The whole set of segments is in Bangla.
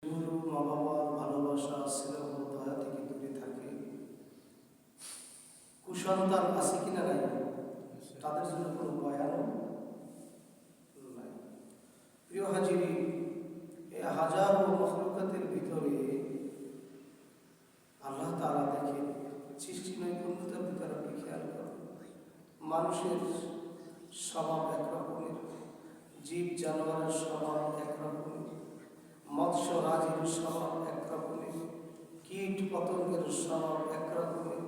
গুরু মা বাবার ভালোবাসা স্নেহ দয়া থেকে দূরে থাকে, কুসন্তান আছে কিনা নাই, তাদের জন্য কোনো বয়ানও নাই। প্রিয় হাজিরি, এই হাজারো মখলুকাতের ভিতরে আল্লাহ তাআলা দেখেন সৃষ্টি নৈপুণ্যতার ভিতরে আপনি খেয়াল করেন, মানুষের স্বভাব একরকমের, জীব জানোয়ারের স্বভাব একরকমের, মৎস্য রাজির স্বভাব একরকমের, কীট পতঙ্গের স্বভাব একরকমের।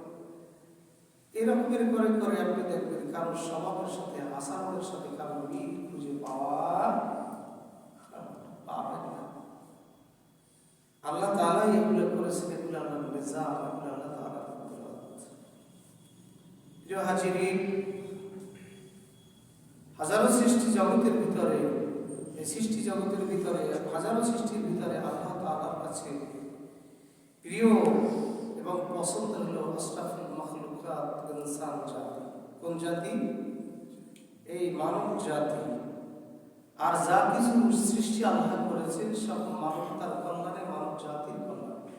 এরকমের করে করে আপনি দেখবেন কারোর স্বভাবের সাথে আচরণের সাথে কারোর মিল খুঁজে পাবেন না। আল্লাহ তাআলা এগুলো করেছেন, এগুলো আল্লাহর নিজাম, এগুলো আল্লাহ তাআলার কুদরত। প্রিয় হাজিরিন, হাজারো সৃষ্টি জগতের ভিতরে, এই সৃষ্টি জগতের ভিতরে, হাজারো সৃষ্টির ভিতরে আল্লাহ তাআলার কাছে প্রিয় এবং পছন্দ হলো আশরাফুল মাখলুকাত ইনসান জাতি। কোন জাতি? এই মানব জাতি। আর যা কিছু সৃষ্টি আল্লাহ করেছেন সব মানবতার কল্যাণে, মানব জাতির কল্যাণে।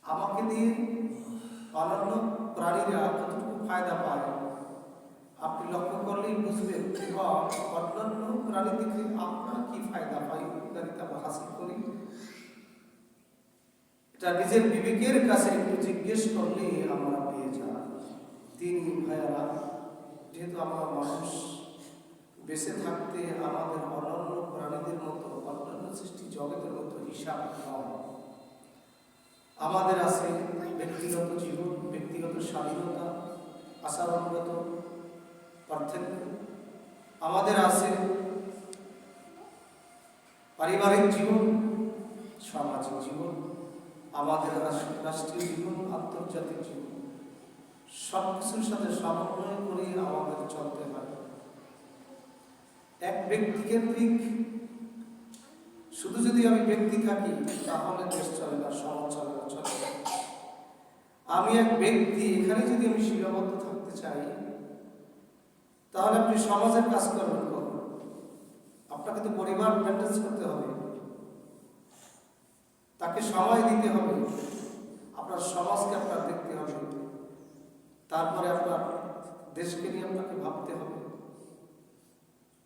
আমাকে দিয়ে অন্যান্য প্রাণীরা কতটুকু ফায়দা পায় আপনি লক্ষ্য করলেই বুঝবেন, এবং অন্যান্য প্রাণী থেকে আমরা কি ফায়দা পাই, উপকারিতা বা হাসিল করি, এটা নিজের বিবেকের কাছে একটু জিজ্ঞেস করলে আমরা পেয়ে যাই। তিনি ভাইয়ারা, যেহেতু আমরা মানুষ, বেঁচে থাকতে আমাদের অন্যান্য প্রাণীদের মতো, অন্যান্য সৃষ্টি জগতের মতো হিসাব নয়। আমাদের আছে ব্যক্তিগত জীবন, ব্যক্তিগত স্বাধীনতা, আচরণগত পার্থক্য। আমাদের আছে পারিবারিক জীবন, সামাজিক জীবন, আমাদের আছে রাষ্ট্রীয় জীবন, আন্তর্জাতিক জীবন। সব কিছুর সাথে সমন্বয় করে আমাদের চলতে হয়। এক ব্যক্তিকেন্দ্রিক শুধু যদি আমি ব্যক্তি থাকি তাহলে দেশ চলে না, সমাজ চলে না, চলে না। আমি এক ব্যক্তি, এখানে যদি আমি সীমাবদ্ধ থাকতে চাই তাহলে আপনি সমাজের কাজ করবেন কখন? আপনাকে তো পরিবার মেনটেন করতে হবে, তাকে সময় দিতে হবে, আপনার সমাজকে আপনার দেখতে হবে, তারপরে আপনার দেশকে নিয়ে আপনাকে ভাবতে হবে।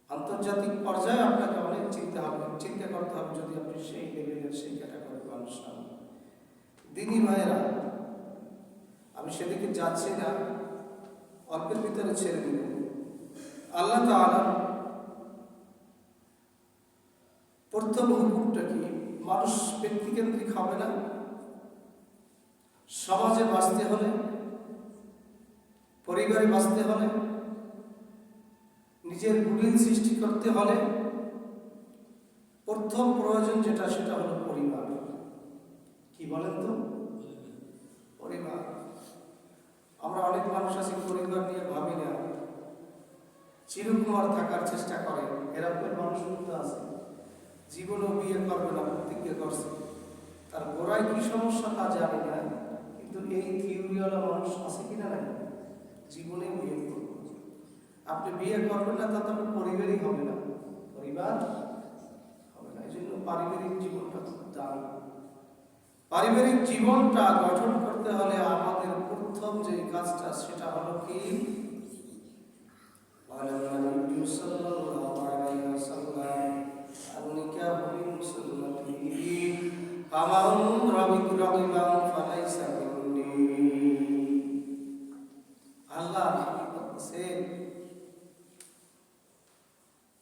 আন্তর্জাতিক পর্যায়ে আপনাকে অনেক চিন্তা করতে হবে যদি আপনি সেই লেভেলের, সেই ক্যাটাগরির মানুষ হন। দিনী ভাইয়েরা, আমি সেদিকে যাচ্ছি না, অল্পের ভিতরে ছেড়ে দিব। আল্লাহ তাআলা প্রথম হুকুমটা কি? মানুষ ব্যক্তিকেন্দ্রিক হবে না। সমাজে বাঁচতে হলে, পরিবারে বাঁচতে হলে, নিজের গুণীন সৃষ্টি করতে হলে প্রথম প্রয়োজন যেটা, সেটা হলো পরিবার। কি বলেন তো? পরিবার। আমরা অনেক মানুষ আছি পরিবার নিয়ে ভাবি না, চিরকুমার থাকার চেষ্টা করে। এরকম মানুষ কিন্তু আছে, জীবনেও বিয়ে করবে না, প্রতিজ্ঞা করছে। তার গোড়ায় কি সমস্যা তা জানি না, কিন্তু এই থিওরিওয়ালা মানুষ আছে কিনা নাই, জীবনে বিয়ে করবে। আপনি বিয়ে করবেন না, তাতে আপনার পরিবারই হবে না, পরিবার হবে না। এই জন্য পারিবারিক জীবনটা খুব দারুণ। পারিবারিক জীবনটা গঠন করতে হলে আমাদের প্রথম যে কাজটা, সেটা হলো কি?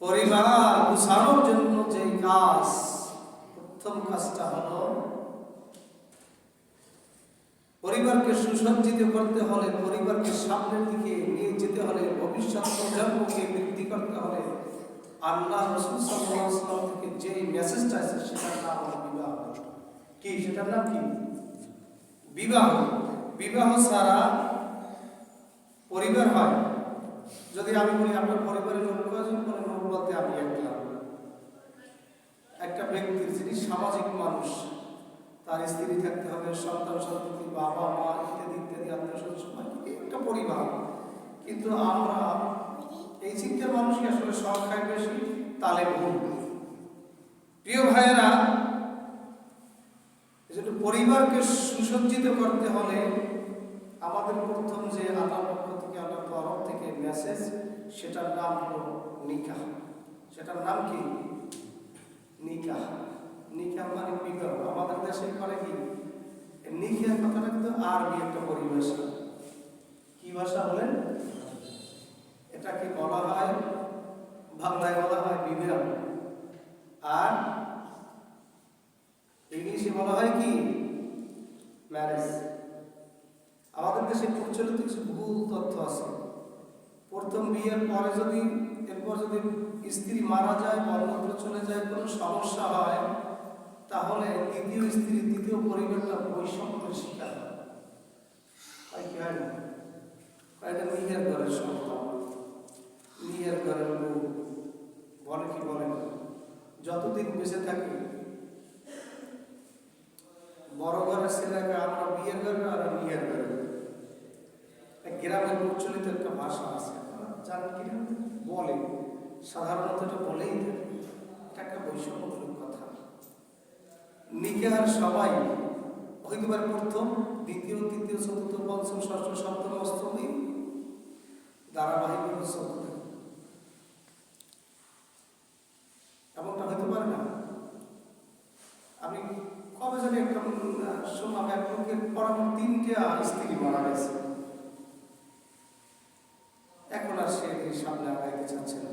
পরিবার গুছানোর জন্য যে কাজ, প্রথম কাজটা হলো পরিবারকে সুসজ্জিত করতে হলে, পরিবারকে সামনের দিকে নিয়ে যেতে হলে, ভবিষ্যৎ প্রজন্মকে বৃদ্ধি করতে হলে আল্লাহ রাসূল সাল্লাল্লাহু আলাইহি ওয়াসাল্লাম থেকে যে মেসেজটা আছে সেটার নাম হলো বিবাহ। কি সেটার নাম? কি? বিবাহ। বিবাহ ছাড়া পরিবার হয়। যদি আমি বলি আপনার পরিবারের লোক কয়জন, বলে লোক বলতে আমি একটা ব্যক্তির, যিনি সামাজিক মানুষ, তার স্ত্রী থাকতে হবে, সন্তান সন্ততি, বাবা মা ইত্যাদি ইত্যাদি, আত্মীয় সবাই, একটা পরিবার। কিন্তু আমরা এই চিন্তার মানুষই আসলে সংখ্যায় বেশি, তালে ভুল। প্রিয় ভাইয়েরা, এজন্য পরিবারকে সুসজ্জিত করতে হলে আমাদের প্রথম যে আল্লাহর পক্ষ থেকে, আল্লাহর তরফ থেকে মেসেজ, সেটার নাম হলো নিকাহ। সেটার নাম কি? নিকাহ। নিকাহ মানে বিবাহ। আমাদের দেশে করে কি, নিকাহ কথাটা কিন্তু আরবি একটা পরিভাষা। কি ভাষা বলেন? এটাকে বলা হয়, বাংলায় বলা হয় বিবাহ, আর ইংলিশে বলা হয় কি, ম্যারেজ। আমাদের দেশে প্রচলিত কিছু ভুল তথ্য আছে। প্রথম বিয়ের পরে যদি, এরপর যদি স্ত্রী মারা যায় বা অন্যত্র চলে যায়, কোনো সমস্যা হয়, তাহলে দ্বিতীয় স্ত্রী, দ্বিতীয় পরিবারটা বৈষম্যের শিকার হয়। কি হয় না? এটা নিজের ঘরের সন্তান, নিজের ঘরের বউ, বলে কি বলে না, যতদিন বেঁচে থাকি বড় ঘরের ছেলেকে আমরা বিয়ের ঘরে আর বিয়ের ঘরে। গ্রামের প্রচলিত একটা ভাষা আছে, জানেন কিনা? বলে, সাধারণত এটা বলেই থাকে। এটা একটা বৈষম্যমূলক কথা। নিকাহ সবাই হইতে পারে প্রথম, দ্বিতীয়, তৃতীয়, চতুর্থ, পঞ্চম, ষষ্ঠ, সপ্তম, অষ্টমী ধারাবাহিকভাবে চলতে থাকে। এমনটা হইতে পারে না? আমি কবে জানি একটা শুনলাম, এক লোকের পরপর 3টা স্ত্রী মারা গেছে। এখন আর সে সামনে আগাইতে চাচ্ছে না,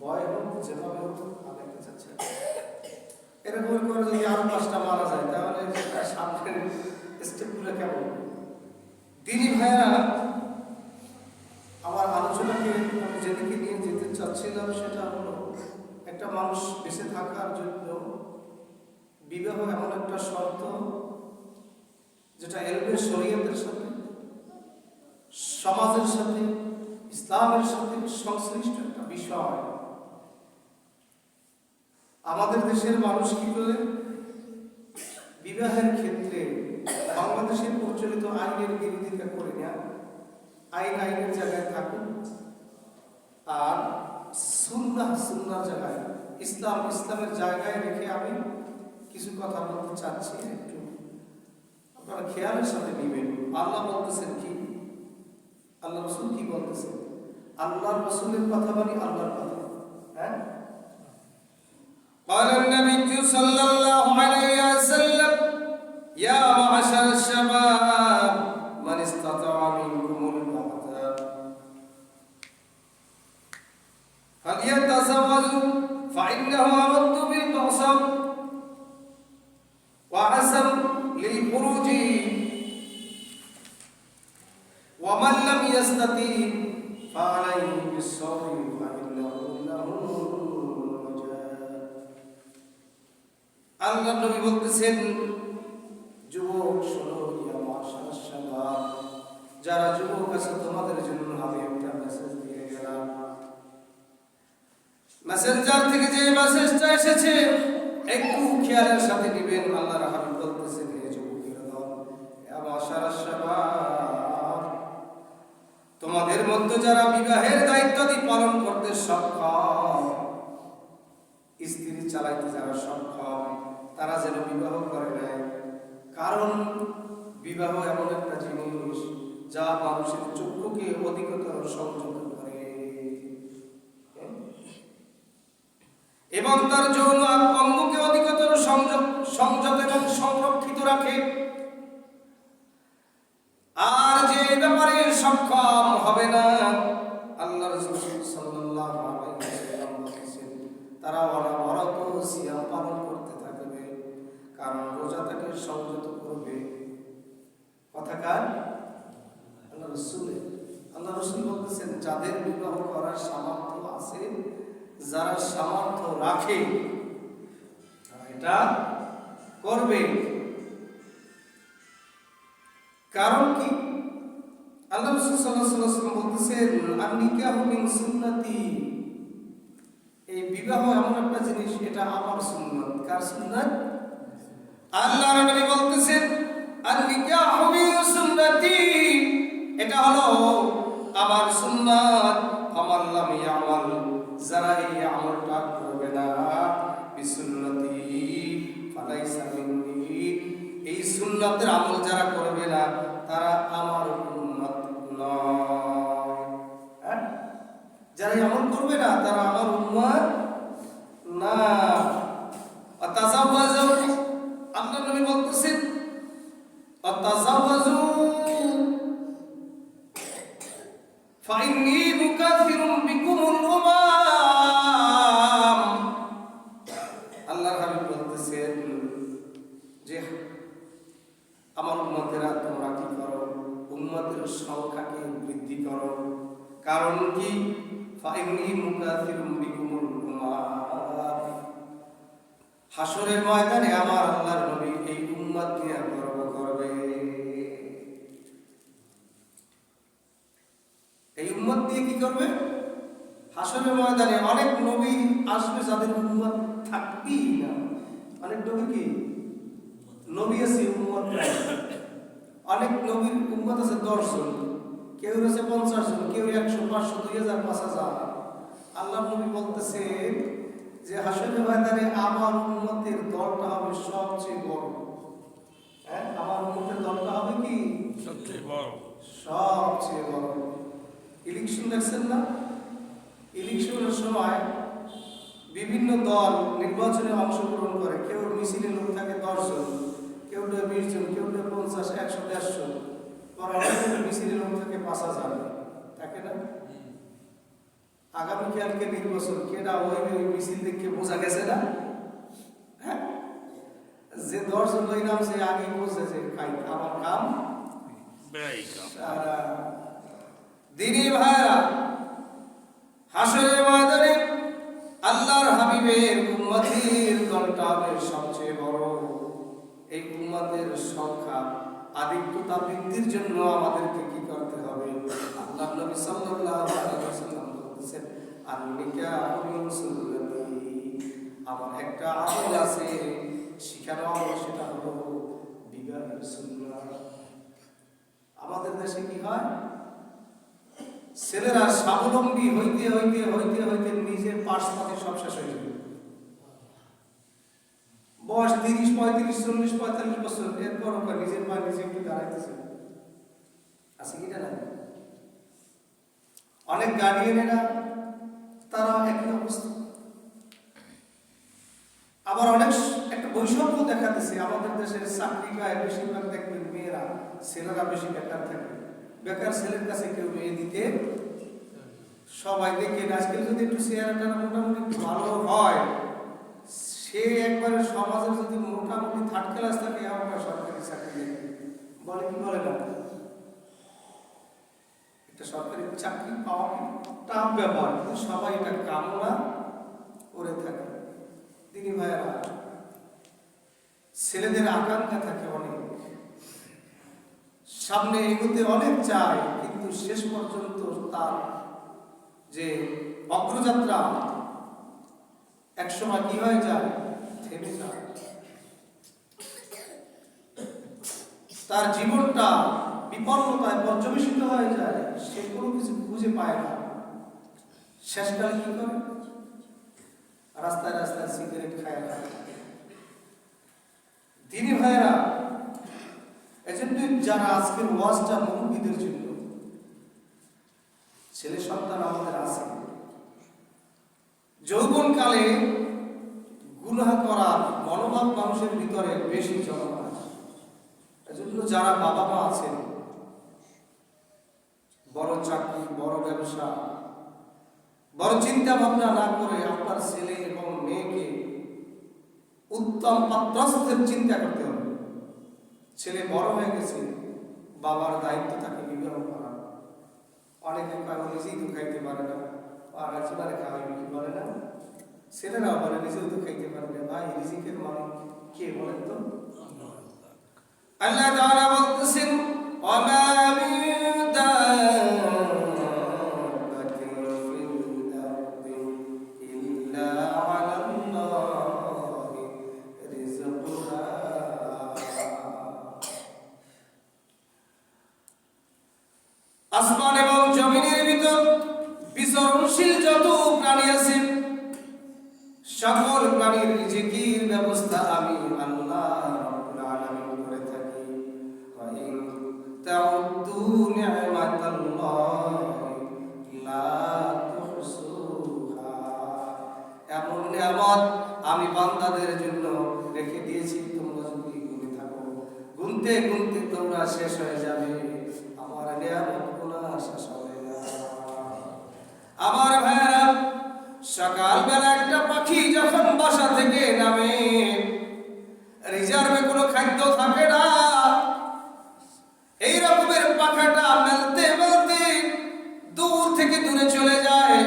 ভয় হোক যেভাবে হোক আগাইতে চাচ্ছে না। এরকম করে যদি আরো 5টা মারা যায়, তাহলে সামনের স্টেপগুলো কেমন? দিনী ভাইয়েরা, আমার আলোচনাকে আমি যেদিকে নিয়ে যেতে চাচ্ছিলাম সেটা হলো, একটা মানুষ বেঁচে থাকার জন্য বিবাহ এমন একটা শর্ত যেটা এলবের শরীয়তের সাথে, সমাজের সাথে, ইসলামের সাথে সংশ্লিষ্ট একটা বিষয়। আমাদের দেশের মানুষ কি করে বিবাহের ক্ষেত্রে বাংলাদেশের প্রচলিত আইনের বিরোধিতা করে না, আইনের জায়গায় থাকুন, আর সুন্নাহর জায়গায়, ইসলামের জায়গায় রেখে আমি কিছু কথা বলতে চাচ্ছি। একটু আপনারা খেয়ালের সাথে নিবেন। আল্লাহ বলতেছেন কি, আল্লাহ রসুল কি বলতেছেন? আল্লাহ রসুলের কথা বলি, আল্লাহর কথা। হ্যাঁ, قال النبي صلى الله عليه وسلم يا معشر الشباب من استطاع منكم الباءة فليتزوج فإنه أغض للبصر وأحسن للفروج ومن لم يستطع فعليه بالصوم فإنه له আল্লাহ নবী বলতেছেন, যুবক শোনো, ইয়া মাশাআশ শাবাব, যারা যুবক আছে তোমাদের জন্য আমি একটা মেসেজ দিয়ে গেলাম। মেসেঞ্জার থেকে যে মেসেজটা এসেছে একটু খেয়ালের সাথে নেবেন। আল্লাহর হাবিব বলতেছেন, হে যুবকেরা দল, ইয়া মাশাআশ শাবাব, তোমাদের মধ্যে যারা বিবাহের দায়িত্বটি পালন করতে সক্ষম, স্ত্রী চালাইতে যারা সক্ষম, তারা যেন বিবাহ করে নেয়। কারণ বিবাহ এমন একটা জিনিস যা মানুষের চক্ষুকে অধিকতর সংযত করে এবং তার যৌন অঙ্গকে অধিকতর সংযত এবং সংরক্ষিত রাখে। আর যে ব্যাপারে সক্ষম হবে না, আল্লাহ রাসূল সাল্লাল্লাহু আলাইহি ওয়াসাল্লাম বলেছেন, তারা অনবরত সিয়াম পালন করতে থাকবে, কারণ রোজা তাকে সংযত করবে। কথাকার আল্লাহ রাসূল বলতেছেন, যাদের বিবাহ করার সামর্থ্য আছে, যারা সামর্থ্য রাখে, তারা এটা করবে। কারণ কি? আল্লাহ রাসূল সাল্লাল্লাহু আলাইহি ওয়াসাল্লাম বলতেছেন, আন-নিকাহু মিন সুন্নতি, এই বিবাহ এমন একটা জিনিস, এটা আমার সুন্নাত। কার সুন্নাত? আল্লাহর নবী বলতেছেন, আন-নিকাহু মিন সুন্নতি, এটা হলো আমার সুন্নাত। ফামান লাম ইয়ামাল, যারা এই আমলটা হাসরের ময়দানে আমার আল্লাহর নবী এই উম্মত নিয়ে গর্ব করবে। এই উম্মত দিয়ে কি করবে? হাসরের ময়দানে অনেক নবী আসবে যাদের উম্মত থাকবেই না। অনেক নবী কি নবী আছে উম্মত নাই। অনেক নবীর উম্মত আছে 10 জন, কেউ আছে 50 জন, কেউ 100, 500, 2000, 5000। আল্লাহ নবী বলতেছে যে হাসরের ময়দানে আমার উম্মতের দলটা হবে সবচেয়ে বড়। হ্যাঁ, আমার উম্মতের দলটা হবে কি সবচেয়ে বড়, সবচেয়ে বড়। ইলেকশন দেখছেন না? ইলেকশনের সময় বিভিন্ন দল নির্বাচনে অংশগ্রহণ করে। কেউ মিছিলে লোক থাকে 10 জন, কেউ 20 জন, কেউ 50, 100, 150। মিছিলে লোক থাকে 5000, থাকে না? আগামীকালকে নির্বাচন, কেডা ওই মিছিল দেখে বোঝা গেছে না? হ্যাঁ, যে 10 জন ওই নাম সে আগে বোঝে যে আমার কাম সারা। দিনী ভাইরা, হাসরের ময়দানে আল্লাহর হাবিবের উম্মতের দলটা হবে সবচেয়ে বড়। এই উম্মতের সংখ্যা আধিক্যতা বৃদ্ধির জন্য আমাদেরকে কি করতে হবে? আল্লাহ নবী সাল্লাল্লাহু আলাইহি ওয়াসাল্লাম বলেছেন, আন-নিকাহু মিন সুন্নতি। আমার একটা আমল আছে, শিখানো আমল, সেটা হলো বিবাহের সুন্নাহ। আমাদের দেশে কি হয়? ছেলেরা স্বাবলম্বী হইতে হইতে হইতে হইতে নিজের পাশ পথে সব শেষ হয়ে যাবে। বয়স 30, 35, 40, 45 বছর, এরপর নিজের পায়ে নিজে একটু দাঁড়াইতেছে। আছে কিনা না? অনেক গার্ডিয়ানেরা তারা একই অবস্থা। আবার অনেক একটা বৈষম্য দেখাতেছে। আমাদের দেশের চাকরি পায় বেশিরভাগ দেখবেন মেয়েরা, ছেলেরা বেশি বেকার থাকে। বেকার ছেলের কাছে কেউ মেয়ে দিতে সবাই দেখে। আজকে যদি একটু চেহারাটা মোটামুটি একটু ভালো হয়, সে একবারে সমাজের যদি মোটামুটি 3rd ক্লাস থাকে, আমার সরকারি চাকরি বলে কি বলে না? একটা সরকারি চাকরি পাওয়া টাফ ব্যাপার, কিন্তু সবাই এটা কামনা করে থাকে। দিনী ভাইয়েরা, ছেলেদের আকাঙ্ক্ষা থাকে অনেক, সামনে এগোতে অনেক চায়, কিন্তু শেষ পর্যন্ত তার যে অগ্রযাত্রা একসময় কি হয়ে যায়? থেমে যায়। তার জীবনটা বিপন্নতায় পর্যবেসিত হয়ে যায়। সে কোনো কিছু খুঁজে পায় না। শেষকালে কি করে? রাস্তায় রাস্তায় সিগারেট খায়। দিনী ভাইয়েরা, এজন্য যারা আজকের ওয়াজটা মুরব্বীদের জন্য, ছেলে সন্তান আমাদের আছে, যৌবনকালে গুনাহ করার মনোভাব মানুষের ভিতরে বেশি জমা। এজন্য যারা বাবা মা আছেন, বড় চাকরি, বড় ব্যবসা, বড় চিন্তা ভাবনা না করে আপনার ছেলে এবং মেয়েকে উত্তম পাত্রস্থের চিন্তা করতে হবে। ছেলে বড় হয়ে গেছে, বাবার দায়িত্ব তাকে বিবাহ করা। অনেকে নিজেই তো খাইতে পারে না, আর একজনের খাওয়াইবে কি বলে না? ছেলেরাও বলে নিজেও তো খাইতে পারে না। ভাই, রিজিকের মালিক কে বলেন তো? আল্লাহ তাআলা বলতেছেন, ওয়ামা মিন দাব্বাতিন ফিল আরদি ইল্লা আলাল্লাহি রিজকুহা। আসমান এবং জমিনের ভিতর বিচরণশীল যত প্রাণী আছে, সকল প্রাণীর রিজিকের ব্যবস্থা আমি আল্লাহ রাব্বুল আলামিন করে থাকি। ওয়া ইন তাউদ্দু নি'মাতাল্লাহি লা তুহসুহা। এমন নিয়ামত আমি বান্দাদের জন্য রেখে দিয়েছি, তোমরা যদি গুণে থাকো, গুনতে গুনতে তোমরা শেষ হয়ে যাবে। আমার নিয়ামত গুণা শেষ হবে না। আমার ভাইয়েরা, সকালবেলা একটা পাখি যখন বাসা থেকে নামে, রিজার্ভে কোনো খাদ্য থাকে না, এই রকমের পাখাটা মেলতে মেলতে দূর থেকে দূরে চলে যায়।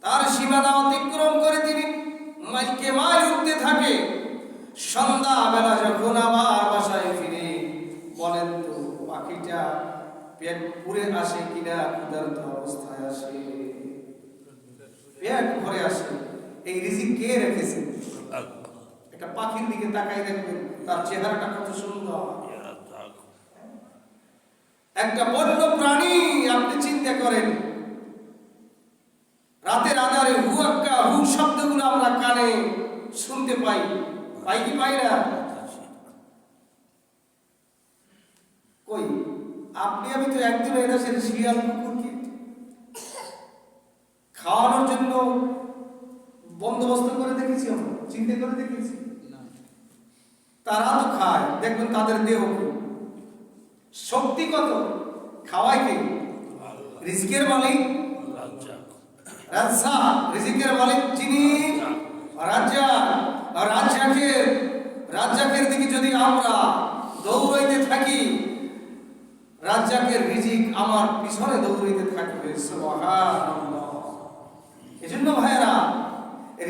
তার সীমানা অতিক্রম করে তিনি মাইলকে মাইল উঠতে থাকে। সন্ধ্যা বেলা যখন আবার বাসায় ফিরে বলেন তো পাখিটা পেট পুরে আসে কিনা, ক্ষুধার্ত অবস্থায় আসে, পেট ভরে আসে। এই রিজিক কে রেখেছে? একটা পাখির দিকে তাকাই দেখবেন, তার চেহারাটা কত সুন্দর। একটা বন্য প্রাণী আপনি চিন্তা করেন, রাতের আধারে হুয়াক্কা হু শব্দগুলো আমরা কানে শুনতে পাই, পাই কি পাই না? কই আপনি আমি তো একদিন এদেশের শিয়াল কুকুরকে খাওয়ানোর জন্য বন্দোবস্ত করে দেখেছি, আমরা চিন্তা করে দেখেছি। তারা তো খায়, দেখবেন তাদের দেহ শক্তি কত, খাওয়ায় কে? রিজিকের মালিক রাজ্জাক, রিজিকের মালিক যিনি রাজ্জাক। আর রাজ্জাকের দিকে যদি আমরা দৌড়াইতে থাকি, রাজ্জাকের রিজিক আমার পিছনে দৌড়াইতে থাকবে। সুবহানাল্লাহ। এজন্য ভাইরা,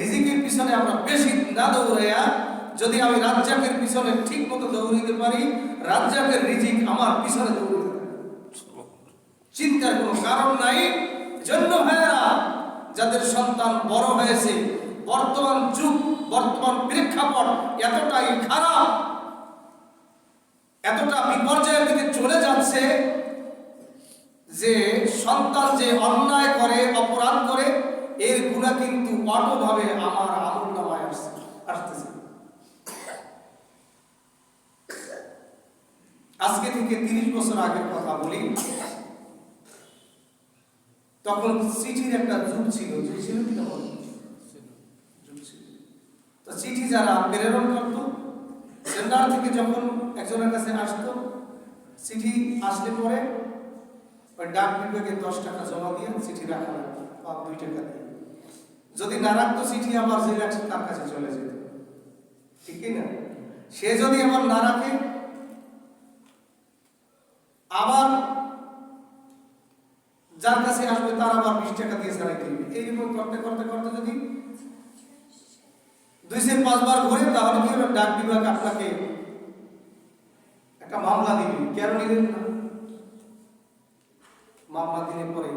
রিজিকের পিছনে আমরা বেশি না দৌড়াইয়া যদি আমি রাজ্জাকের পিছনে ঠিক মতো দৌড়াইতে পারি, রাজ্জাকের রিজিক আমার পিছনে দৌড়াইতে থাকবে, চিন্তার কোনো কারণ নাই। জন্য ভাইরা, যাদের সন্তান বড় হয়েছে, বর্তমান যুগ, বর্তমান প্রেক্ষাপট এতটাই খারাপ, এতটা বিপর্যয়ের দিকে চলে যাচ্ছে যে সন্তান যে অন্যায় করে, অপরাধ করে, এর গুণা কিন্তু অটোভাবে আমার আমলনামায় আসতেছে। আজকে থেকে 30 বছর আগের কথা বলি, তখন চিঠির একটা যুগ ছিল, যে ছিল কি না বলেন? তো চিঠি যারা প্রেরণ করত, সেন্টার থেকে যখন একজনের কাছে আসতো, চিঠি আসলে পরে ওই ডাক বিভাগে 10 টাকা জমা দিয়ে চিঠি রাখা লাগতো, বা 2 টাকা দিয়ে। যদি না রাখতো, চিঠি আবার যে রাখছে তার কাছে চলে যেত, ঠিক না? সে যদি আবার না রাখে, আবার যার কাছে আসবে তার আবার 20 টাকা দিয়ে ছাড়াইতে হবে। এইরকম করতে করতে করতে যদি 2-5 বার ঘুরে, তাহলে কি হবে? ডাক বিভাগ আপনাকে একটা মামলা দিবে। কেন নিলেন না? মামলা দিলে পরে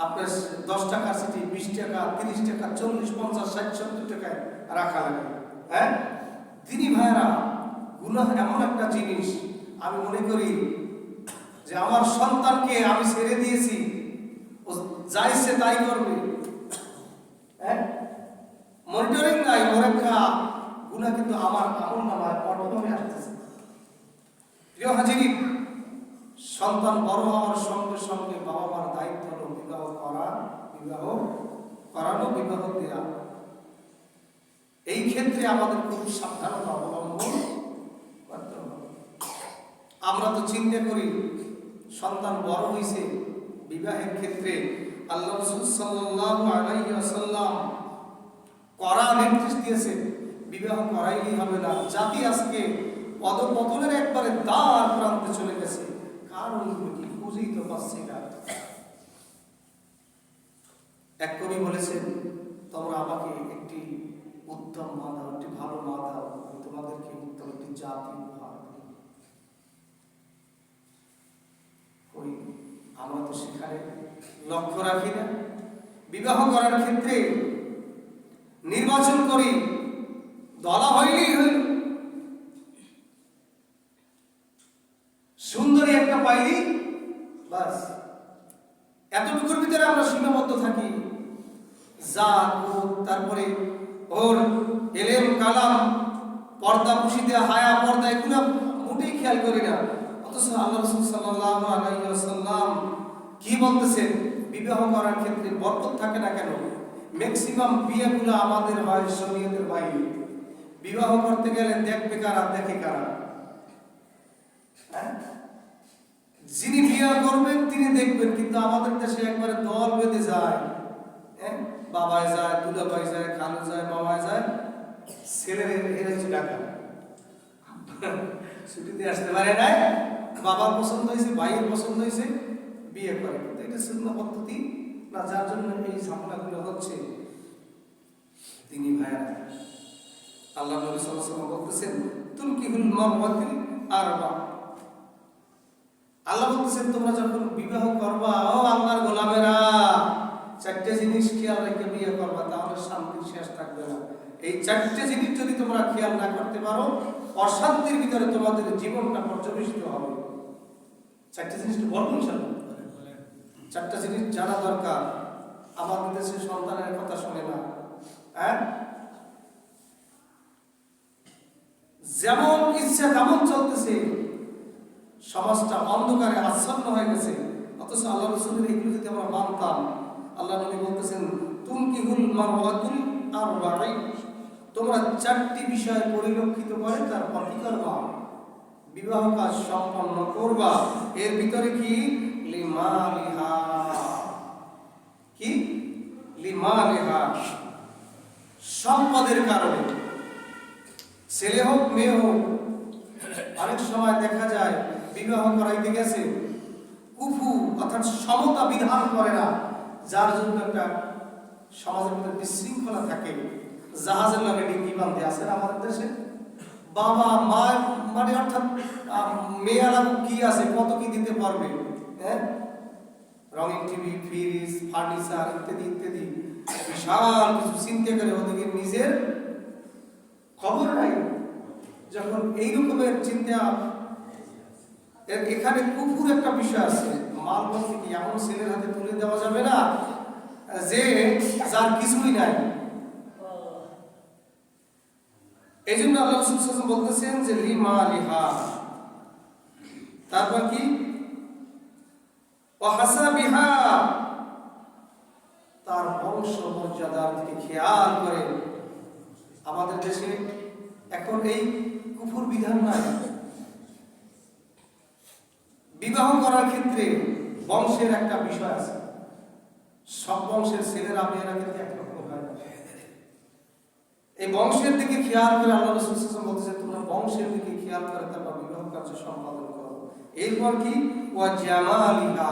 আপনার 10 টাকার চিঠি 20 টাকা, 30 টাকা, 40, 50, 60, 70 টাকায় রাখা লাগে। হ্যাঁ তিনি ভাইরা, গুনাহ এমন একটা জিনিস, আমি মনে করি যে আমার সন্তানকে আমি ছেড়ে দিয়েছি, ও যা ইচ্ছে তাই করবে। হ্যাঁ, মনিটরিং নাই, মরেখা গুনাহ কিন্তু আমার আমলনামায় অটোভাবে আসতেছে। প্রিয় হাজিরিন, সন্তান বড় হওয়ার সঙ্গে সঙ্গে বাবা মার দায়িত্ব হলো বিবাহ করা, বিবাহ করানো, বিবাহ দেওয়া। এই ক্ষেত্রে আমাদের খুব সাবধানতা অবলম্বন করতে হবে। আমরা তো চিন্তা করি সন্তান বড় হয়েছে, বিবাহের ক্ষেত্রে আল্লাহ রাসূল সাল্লাল্লাহু আলাইহি ওয়াসাল্লাম কড়া নির্দেশ দিয়েছেন, বিবাহ করাইলেই হবে না। জাতি আজকে পদপতনের একবারে দ্বার প্রান্তে চলে গেছে, কারণ কি খুঁজেই তো পাচ্ছে না। এক কবি বলেছেন, তোমরা আমাকে একটি উত্তম মা দাও, একটি ভালো মা দাও, আমি তোমাদেরকে উত্তম একটি জাতি উপহার দিই। ওই আমরা তো সেখানে লক্ষ্য রাখি না। বিবাহ করার ক্ষেত্রে নির্বাচন করি, দলা হইলেই হইল, সুন্দরী একটা পাইলি বাস, এতটুকুর ভিতরে আমরা সীমাবদ্ধ থাকি। জাত, তারপরে ওর এলেম কালাম, পর্দা পুশিতে, হায়া পর্দা, এগুলো মোটেই খেয়াল করি না। অথচ আল্লাহ রাসূল সাল্লাল্লাহু আলাইহি ওয়াসাল্লাম কি বলতেছেন? বিবাহ করার ক্ষেত্রে বরকত থাকে না কেন? ম্যাক্সিমাম বিয়েগুলো আমাদের হয় শরীয়তের বাইরে। বিবাহ করতে গেলে দেখবে কারা, দেখে কারা? যিনি বিয়ে করবেন তিনি দেখবেন, কিন্তু আমাদের দেশে একবারে দল বেঁধে যায়। বাবায় যায়, দুলাভাই যায়, খালু যায়, মামায় যায়, ছেলের এরা হচ্ছে টাকা ছুটিতে আসতে পারে নাই, বাবার পছন্দ হয়েছে, ভাইয়ের পছন্দ হয়েছে, বিয়ে করে। কিন্তু এটা সুন্নাহ পদ্ধতি না, যার জন্য এই ঝামেলাগুলো হচ্ছে। তিনি ভাইয়া আল্লাহ নবী সাল্লাল্লাহু আলাইহি ওয়াসাল্লাম বলতেছেন তুনকিহুল মারওয়াতিল আরবা। আল্লাহ বলতেছেন তোমরা যখন বিবাহ করবা, ও আল্লাহর গোলামেরা, চারটে জিনিস খেয়াল রেখে বিয়ে করবা, তাহলে শান্তির শেষ থাকবে না। এই চারটে জিনিস যদি তোমরা খেয়াল না করতে পারো, অশান্তির ভিতরে তোমাদের জীবনটা পর্যবেসিত হবে। চারটে জিনিসটা বলবো ইনশাআল্লাহ। চারটা জিনিস জানা দরকার। আমাদের দেশে সন্তানের কথা শোনে না, হ্যাঁ, যেমন ইচ্ছা তেমন চলতেছে, সমাজটা অন্ধকারে আচ্ছন্ন হয়ে গেছে। অথচ আল্লাহ রাসূলের এগুলো যদি আমরা মানতাম, আল্লাহ নবী বলতেছেন তুনকিহুল মারওয়াতুল আরবাঈন, তোমরা চারটি বিষয় পরিলক্ষিত করে তারপর কি করবা? বিবাহ কাজ সম্পন্ন করবা। এর ভিতরে কি? লিমালিহা, কি? লিমালিহা, সম্পদের কারণে। ছেলে হোক মেয়ে হোক, অনেক সময় দেখা যায় বিবাহ করাইতে গেছে, কুফু অর্থাৎ সমতা বিধান করে না, যার জন্য একটা সমাজের মধ্যে বিশৃঙ্খলা থাকে। জাহাজের লাগে ডিঙ্গি বাঁধে আছে আমাদের দেশে, বাবা মা মানে অর্থাৎ মেয়েরা কি আছে, কত কি দিতে পারবে, হ্যাঁ, রঙিন টিভি, ফ্রিজ, ফার্নিচার ইত্যাদি ইত্যাদি, বিশাল কিছু চিন্তা করে ওদিকে নিজের খবর নাই। যখন এই রকমের চিন্তা, এখানে কুফুর একটা বিষয় আছে। মাল বলতে কি এমন ছেলের হাতে তুলে দেওয়া যাবে না যে যার কিছুই নাই। এই জন্য আল্লাহ রাসূল সাল্লাল্লাহু আলাইহি ওয়াসাল্লাম বলতেছেন যে লিমালিহা, তারপর কি? ওয়া হাসাবিহা, তার বংশ মর্যাদার দিকে খেয়াল করে। আমাদের দেশে এখন এই কুফুর বিধান নাই। বিবাহ করার ক্ষেত্রে বংশের একটা বিষয় আছে। সব বংশের ছেলেরা মেয়েরা কিন্তু একরকম হয় না। এই বংশের দিকে খেয়াল করে আল্লাহ রাসূল সাল্লাল্লাহু আলাইহি ওয়াসাল্লাম বলতেছেন তোমরা বংশের দিকে খেয়াল করে তারপর বিবাহ কার্য সম্পাদন করো। এরপর কি? ওয়া জামালিহা,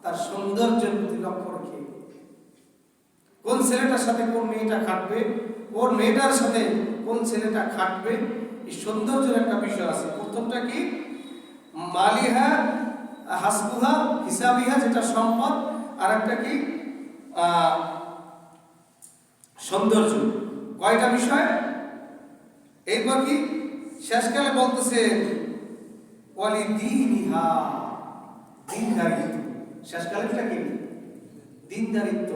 তার সৌন্দর্যের প্রতি লক্ষ্য রেখে। কোন ছেলেটার সাথে কোন মেয়েটা খাটবে, কোন মেয়েটার সাথে কোন ছেলেটা খাটবে, এই সৌন্দর্যের একটা বিষয় আছে। প্রথমটা কি? মালিহা, হাসবুহা, হিসাবিহা, যেটা সম্পদ, আর একটা কি? সৌন্দর্য। কয়টা বিষয়? এরপর কি? শেষকালে বলতেছে ওয়ালিদিনিহা, দিনদারিত্ব। শেষকালেটা কি? দিনদারিত্ব।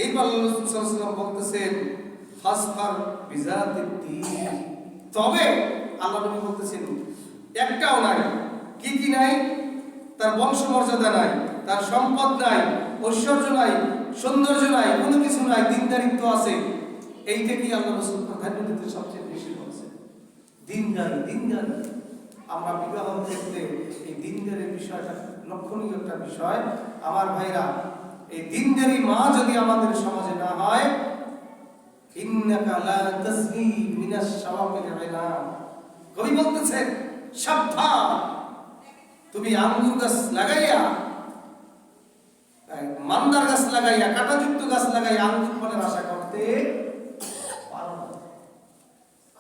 এইবার আল্লাহ রাসূল সাল্লাল্লাহু আলাইহি ওয়াসাল্লাম বলতেছেন ফাসফার বিজাতিদ দ্বীন, তবে আল্লাহ নবী বলতেছেন একটাও নাই। কি কি নাই? তার বংশমর্যাদা নাই, তার সম্পদ নাই, ঐশ্বর্য নাই, সৌন্দর্য নাই, কোনো কিছু নাই, দিনদারিত্ব আছে। এইটা কি আল্লাহ রাসূল প্রাধান্য দিতে সবচেয়ে বেশি বলছে? দিনদারি, দিনদারি। আমরা বিবাহ ক্ষেত্রে এই দিনদারির বিষয়টা লক্ষণীয় একটা বিষয়। আমার ভাইরা, এই দিনদারি মা যদি আমাদের সমাজে না হয়, ইন্নাকা লা তাসগি মিনাশ শাওয়াকিল ইলাম, কবি বলতেছেন সাবধান, তুমি আঙ্গুর গাছ লাগাইয়া, মান্দার গাছ লাগাইয়া, কাঁটাযুক্ত গাছ লাগাইয়া আঙ্গুর ফলের আশা করতে পারো না।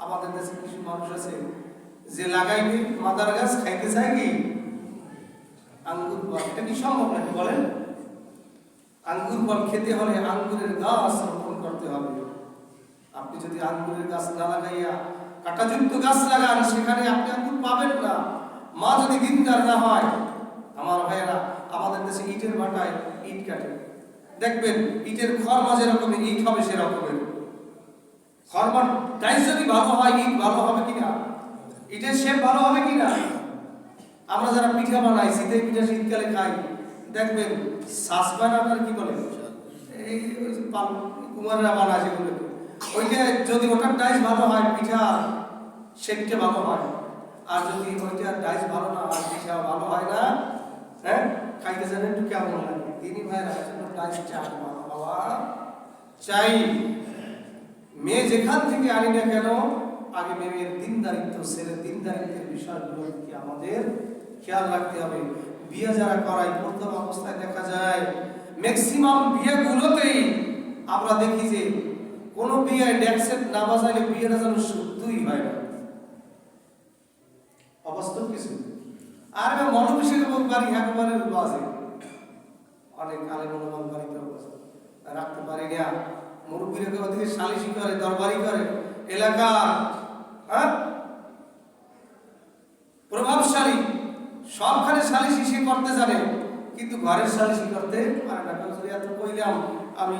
আমাদের দেশে কিছু মানুষ আছে যে লাগাইবে মাদার গাছ, খাইতে চায় কি আঙ্গুর ফল। এটা কি সম্ভব নাকি বলেন? আঙ্গুর ফল খেতে হলে আঙ্গুরের গাছ রোপণ করতে হবে। আপনি যদি আঙ্গুরের গাছ না লাগাইয়া কাঁটাযুক্ত গাছ লাগান, সেখানে আপনি আঙ্গুর পাবেন না। মা যদি দিনদার না হয়, আমার ভাইয়েরা, আমাদের দেশে ইটের ভাটায় ইট কাটে, দেখবেন ইটের খড়মা যেরকম ইট হবে সেরকমের। খড়মার টাইস যদি ভালো হয়, ইট ভালো হবে কিনা, ইটের শেপ ভালো হবে কিনা। আমরা যারা পিঠা বানাই, শীতের পিঠা শীতকালে খাই, দেখবেন সাসবান আপনার কি বলে, এই কুমাররা বানায় যেগুলো, ওইটা যদি ওটার ডাইস ভালো হয়, পিঠা শেপটা ভালো হয়। আর যদি ওইটার ডাইস ভালো না হয়, পিঠা ভালো হয় না, হ্যাঁ, খাইতে জানে একটু কেমন লাগে। তিনি ভাইয়েরা ডাইস চাই, ভালো হওয়া চাই। মেয়ে যেখান থেকে আনি না কেন, আগে মেয়ের দিনদারিত্ব, ছেলের দিনদারিত্বের বিষয়গুলো কি আমাদের খেয়াল রাখতে হবে। বিয়ে যারা করায়, প্রথম অবস্থায় দেখা যায় ম্যাক্সিমাম বিয়েগুলোতেই আমরা দেখি যে কোনো বিয়ে ড্যাক্সেট না বাজাইলে বিয়েটা যেন শুদ্ধই হয় না, অবাস্তব কিছু। আর মনোবিষের বাড়ি একেবারে বাজে, অনেক আলে মনোমান বাড়িতে রাখতে পারে না, মুরব্বীরা ওদিকে সালিশি করে, দরবারি করে, এলাকা প্রভাবশালী সবখানে সালিশি সে করতে জানে, কিন্তু ঘরের সালিশি করতে পারে না। এত কইলাম আমি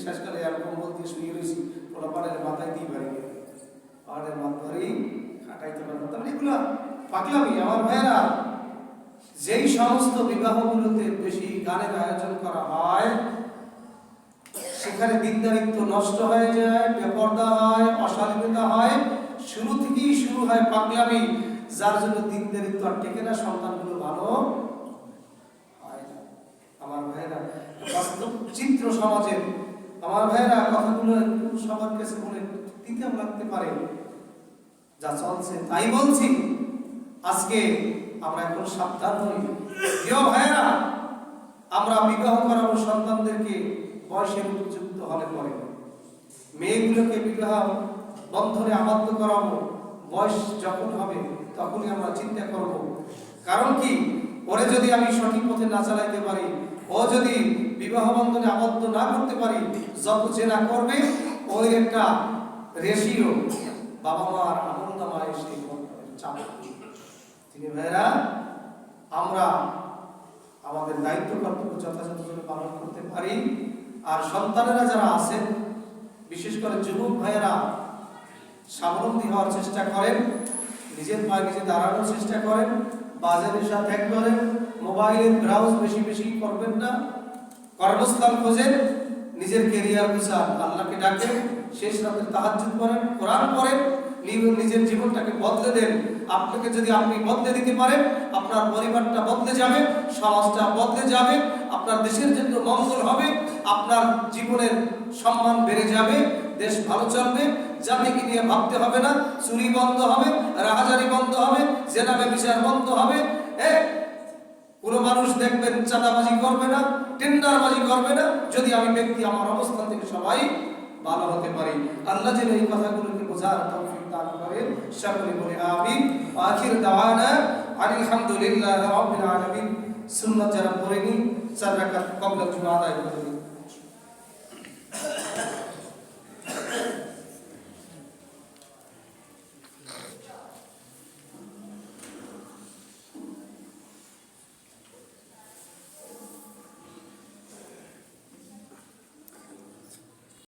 শেষকালে এরকম বলতে শুয়ে রয়েছি, ওরা পাড়ের মাথায় দিয়ে পারি, পাহাড়ের মাথায় খাটাইতে পারে না। তাহলে এগুলো পাগলামি। আমার ভাইয়েরা, যেই সমস্ত বিবাহগুলোতে বেশি গানের আয়োজন করা হয় সেখানে দিনদারিত্ব নষ্ট হয়ে যায়, বেপরদা হয়, অশালীনতা হয়, শুরু থেকেই শুরু হয় পাগলামি, যার জন্য দিনদারিত্ব আর টেকে না, সন্তানগুলো ভালো হয় না। আমার ভাইয়েরা, বাস্তব চিত্র সমাজের আমার ভাইয়েরা, কথাগুলো একটু সবার কাছে বলে দিতে লাগতে পারে, যা চলছে তাই বলছি। আজকে আমরা এখন সাবধান হই প্রিয় ভাইয়েরা, আমরা বিবাহ করাবো সন্তানদেরকে বয়সের উপযুক্ত হলে পরে, মেয়েগুলোকে বিবাহ বন্ধনে আবদ্ধ করাবো বয়স যখন হবে তখনই আমরা চিন্তা করব। কারণ কি, ওরে যদি আমি সঠিক পথে না চালাইতে পারি, ও যদি বিবাহ বন্ধনে আবদ্ধ না করতে পারি, যত জেনা করবে ওই একটা রেশিও বাবা মার আমল নামায় সেই চাপ। তিনি ভাইরা, আমরা আমাদের দায়িত্ব কর্তব্য যথাযথভাবে পালন করতে পারি। আর সন্তানেরা যারা আছেন, বিশেষ করে যুবক ভাইয়েরা, স্বাবলম্বী হওয়ার চেষ্টা করেন, নিজের পায়ে নিজে দাঁড়ানোর চেষ্টা করেন, বাজে নেশা ত্যাগ করেন, মোবাইলের ব্রাউজ বেশি বেশি করবেন না, কর্মস্থল খোঁজেন, নিজের কেরিয়ার গুছান, আল্লাহকে ডাকেন, শেষ রাতে তাহাজ্জুদ করেন, কোরআন পড়েন, নিজের জীবনটাকে বদলে দেন। আপনাকে যদি আপনি বদলে দিতে পারেন, আপনার পরিবারটা বদলে যাবে, সমাজটা বদলে যাবে, আপনার দেশের জন্য মঙ্গল হবে, আপনার জীবনের সম্মান বেড়ে যাবে, দেশ ভালো চলবে, জাতিকে নিয়ে ভাবতে হবে না, চুরি বন্ধ হবে, রাহাজারি বন্ধ হবে, জেনা ব্যভিচার বন্ধ হবে। কোনো মানুষ দেখবেন চাঁদাবাজি করবে না, টেন্ডারবাজি করবে না, যদি আমি ব্যক্তি আমার অবস্থান থেকে সবাই ভালো হতে পারি। আল্লাহ যেন এই কথাগুলোকে বোঝার তৌফিক দান করেন। সকলে বলে আমিন। আখির দাওয়ানা আলহামদুলিল্লাহি রাব্বিল আলামিন। সুন্নাত যারা পড়েনি 4 রাকাত ক্বাবলা জুমা আদায় করে